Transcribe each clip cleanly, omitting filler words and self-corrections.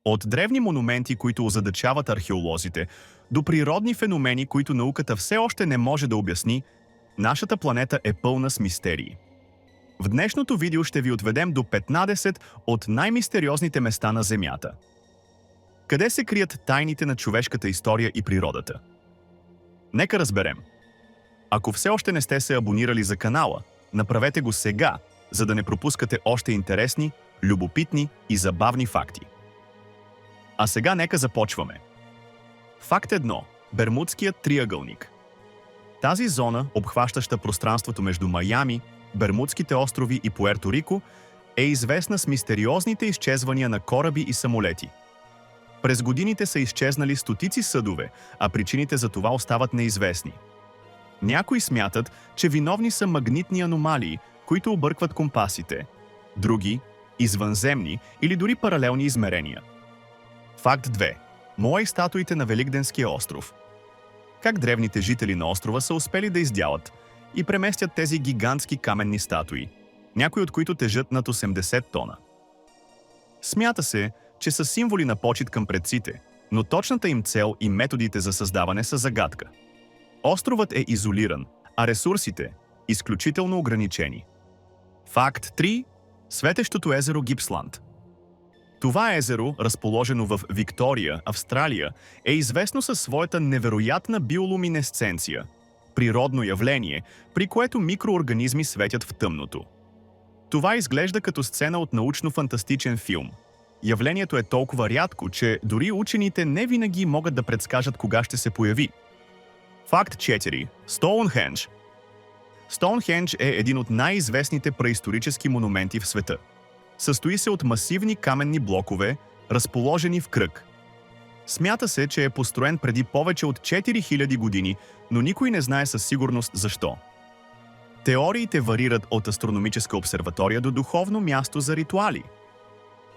От древни монументи, които озадачават археолозите, до природни феномени, които науката все още не може да обясни, нашата планета е пълна с мистерии. В днешното видео ще ви отведем до 15 от най-мистериозните места на Земята. Къде се крият тайните на човешката история и природата? Нека разберем. Ако все още не сте се абонирали за канала, направете го сега, за да не пропускате още интересни, любопитни и забавни факти. А сега нека започваме. Факт 1. Бермудският триъгълник. Тази зона, обхващаща пространството между Майами, Бермудските острови и Пуерто Рико, е известна с мистериозните изчезвания на кораби и самолети. През годините са изчезнали стотици съдове, а причините за това остават неизвестни. Някои смятат, че виновни са магнитни аномалии, които объркват компасите. Други – извънземни или дори паралелни измерения. Факт 2. Моай статуите на Великденския остров. Как древните жители на острова са успели да издялат и преместят тези гигантски каменни статуи, някои от които тежат над 80 тона. Смята се, че са символи на почит към предците, но точната им цел и методите за създаване са загадка. Островът е изолиран, а ресурсите – изключително ограничени. Факт 3. Светещото езеро Гипсланд. Това езеро, разположено в Виктория, Австралия, е известно със своята невероятна биолуминесценция – природно явление, при което микроорганизми светят в тъмното. Това изглежда като сцена от научно-фантастичен филм. Явлението е толкова рядко, че дори учените не винаги могат да предскажат кога ще се появи. Факт 4. Стоунхендж. Стоунхендж е един от най-известните преисторически монументи в света. Състои се от масивни каменни блокове, разположени в кръг. Смята се, че е построен преди повече от 4000 години, но никой не знае със сигурност защо. Теориите варират от астрономическа обсерватория до духовно място за ритуали.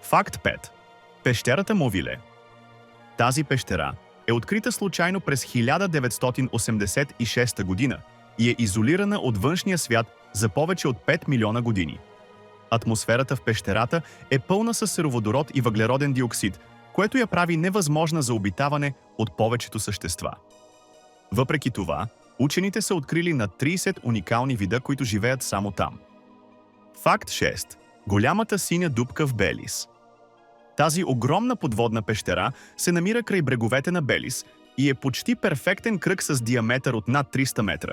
Факт 5. Пещерата Мовиле. Тази пещера е открита случайно през 1986 година и е изолирана от външния свят за повече от 5 милиона години. Атмосферата в пещерата е пълна с сероводород и въглероден диоксид, което я прави невъзможна за обитаване от повечето същества. Въпреки това, учените са открили над 30 уникални вида, които живеят само там. Факт 6. Голямата синя дупка в Белис. Тази огромна подводна пещера се намира край бреговете на Белис и е почти перфектен кръг с диаметър от над 300 метра.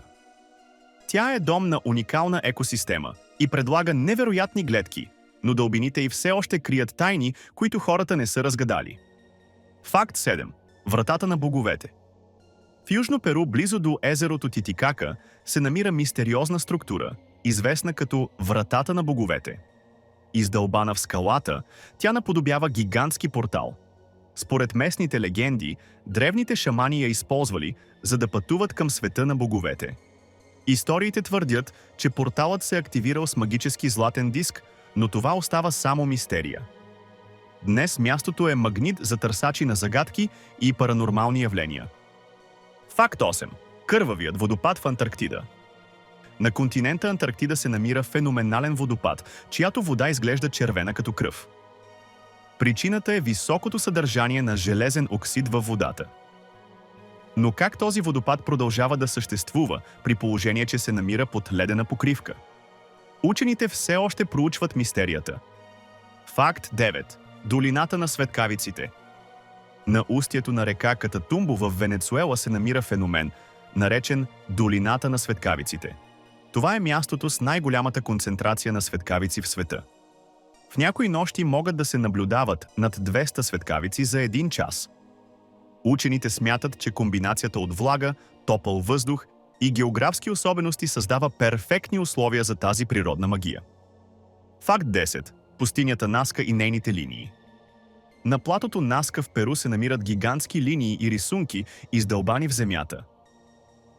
Тя е дом на уникална екосистема и предлага невероятни гледки, но дълбините й все още крият тайни, които хората не са разгадали. Факт 7. Вратата на боговете. В Южно Перу, близо до езерото Титикака, се намира мистериозна структура, известна като Вратата на боговете. Издълбана в скалата, тя наподобява гигантски портал. Според местните легенди, древните шамани я използвали, за да пътуват към света на боговете. Историите твърдят, че порталът се активирал с магически златен диск, но това остава само мистерия. Днес мястото е магнит за търсачи на загадки и паранормални явления. Факт 8. Кървавият водопад в Антарктида. На континента Антарктида се намира феноменален водопад, чиято вода изглежда червена като кръв. Причината е високото съдържание на железен оксид във водата. Но как този водопад продължава да съществува, при положение, че се намира под ледена покривка? Учените все още проучват мистерията. Факт 9. Долината на светкавиците. На устието на река Кататумбо в Венецуела се намира феномен, наречен Долината на светкавиците. Това е мястото с най-голямата концентрация на светкавици в света. В някои нощи могат да се наблюдават над 200 светкавици за един час. Учените смятат, че комбинацията от влага, топъл въздух и географски особености създава перфектни условия за тази природна магия. Факт 10. Пустинята Наска и нейните линии. На платото Наска в Перу се намират гигантски линии и рисунки, издълбани в земята.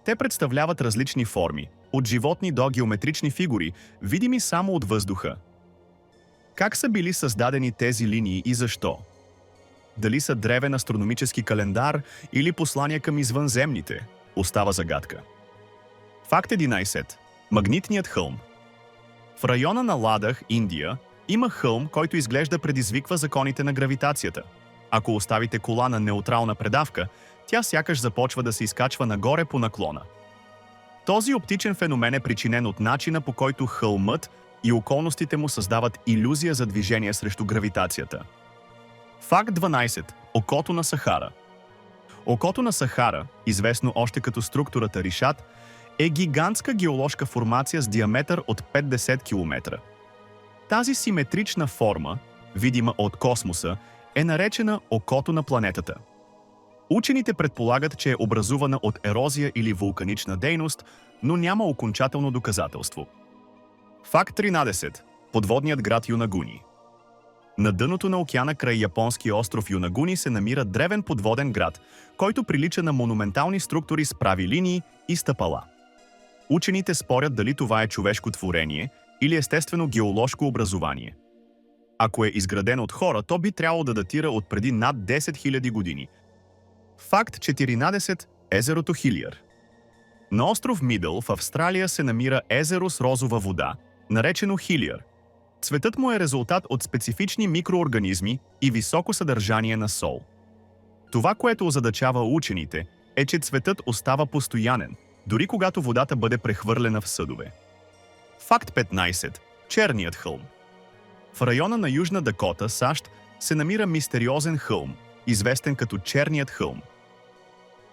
Те представляват различни форми, от животни до геометрични фигури, видими само от въздуха. Как са били създадени тези линии и защо? Дали са древен астрономически календар или послания към извънземните, остава загадка. Факт 11. Магнитният хълм. В района на Ладах, Индия, има хълм, който изглежда предизвиква законите на гравитацията. Ако оставите кола на неутрална предавка, тя сякаш започва да се изкачва нагоре по наклона. Този оптичен феномен е причинен от начина, по който хълмът и околностите му създават илюзия за движение срещу гравитацията. Факт 12. Окото на Сахара. Окото на Сахара, известно още като структурата Ришат, е гигантска геоложка формация с диаметър от 50 км. Тази симетрична форма, видима от космоса, е наречена окото на планетата. Учените предполагат, че е образувана от ерозия или вулканична дейност, но няма окончателно доказателство. Факт 13. Подводният град Юнагуни. На дъното на океана край японския остров Юнагуни се намира древен подводен град, който прилича на монументални структури с прави линии и стъпала. Учените спорят дали това е човешко творение или естествено геоложко образование. Ако е изградено от хора, то би трябвало да датира от преди над 10 000 години. Факт 14. Езерото Хилиър. На остров Мидъл в Австралия се намира езеро с розова вода, наречено Хилиър. Цветът му е резултат от специфични микроорганизми и високо съдържание на сол. Това, което озадачава учените, е, че цветът остава постоянен, дори когато водата бъде прехвърлена в съдове. Факт 15. Черният хълм. В района на Южна Дакота, САЩ, се намира мистериозен хълм, известен като Черният хълм.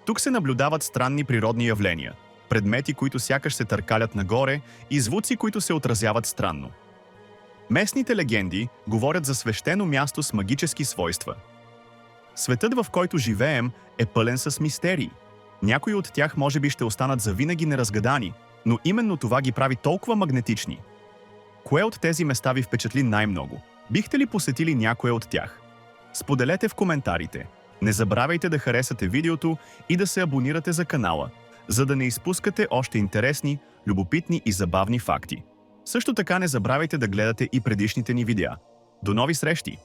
Тук се наблюдават странни природни явления, предмети, които сякаш се търкалят нагоре, и звуци, които се отразяват странно. Местните легенди говорят за свещено място с магически свойства. Светът, в който живеем, е пълен с мистерии. Някои от тях може би ще останат завинаги неразгадани, но именно това ги прави толкова магнетични. Кое от тези места ви впечатли най-много? Бихте ли посетили някое от тях? Споделете в коментарите. Не забравяйте да харесате видеото и да се абонирате за канала, за да не изпускате още интересни, любопитни и забавни факти. Също така не забравяйте да гледате и предишните ни видеа. До нови срещи!